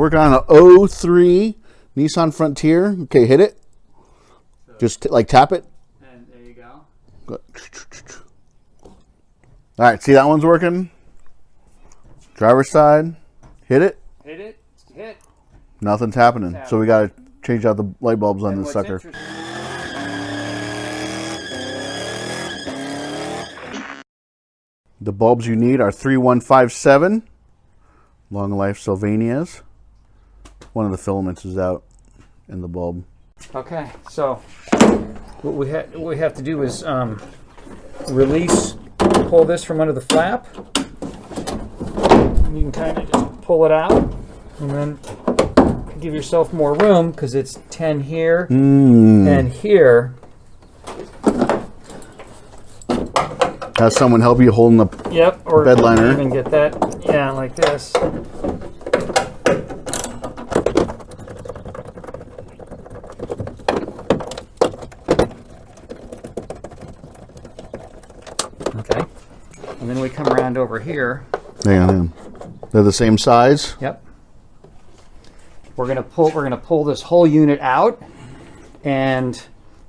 Working on an 03 Nissan Frontier. Okay, hit it. So just like tap it. And there you go. Good. All right, see that one's working? Driver's side. Hit it. Hit it. Hit. Nothing's happening. So we got to change out the light bulbs on this sucker. The bulbs you need are 3157 long life Sylvanias. One of the filaments is out in the bulb. Okay, so what we have to do is pull this from under the flap. You can kind of just pull it out and then give yourself more room because it's 10 here and here. Have someone help you holding the or bed liner. Even get that, yeah, like this. Okay, and then we come around over here. Hang on. They're the same size. Yep. We're gonna pull this whole unit out, and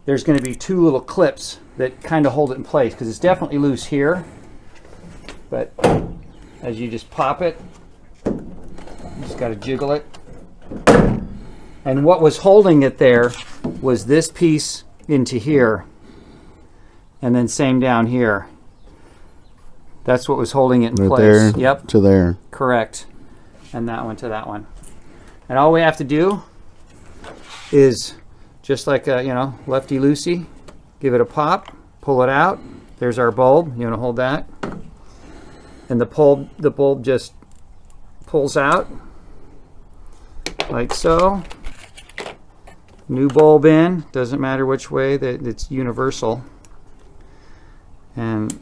there's going to be two little clips that kind of hold it in place because it's definitely loose here. But as you just pop it, you just got to jiggle it. And what was holding it there was this piece into here, and then same down here. That's what was holding it in place. There, yep. To there. Correct. And that one to that one. And all we have to do is just like a, lefty loosey, give it a pop, pull it out. There's our bulb. You want to hold that? And the bulb just pulls out like so. New bulb in. Doesn't matter which way. It's universal. And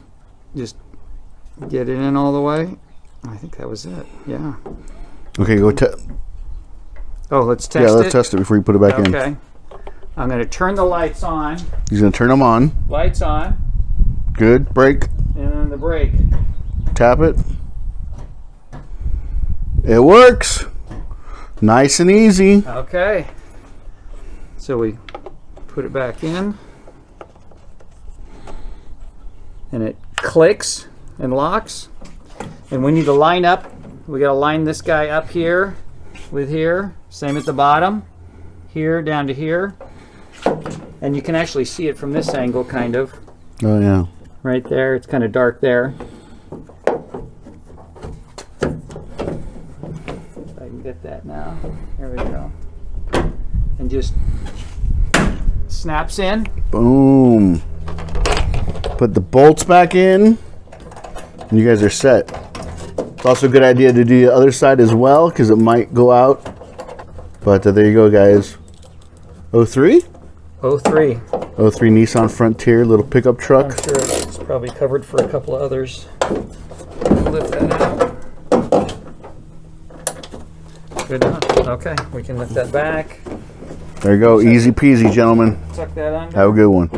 just get it in all the way. I think that was it. Yeah. Okay, go test. Oh, let's test it. Yeah, let's test it before you put it back in. Okay. I'm going to turn the lights on. He's going to turn them on. Lights on. Good. Brake. And then the brake. Tap it. It works. Nice and easy. Okay. So we put it back in. And it clicks and locks. And we need to line up. We got to line this guy up here with here. Same at the bottom. Here down to here. And you can actually see it from this angle, kind of. Oh, yeah. Right there. It's kind of dark there. If I can get that now. There we go. And just snaps in. Boom. Put the bolts back in. And you guys are set. It's also a good idea to do the other side as well because it might go out. But there you go, guys. 03? 03. 03 Nissan Frontier, little pickup truck. I'm sure it's probably covered for a couple of others. Lift that out. Good enough. Okay, we can lift that back. There you go. Easy peasy, gentlemen. Tuck that under. Have a good one.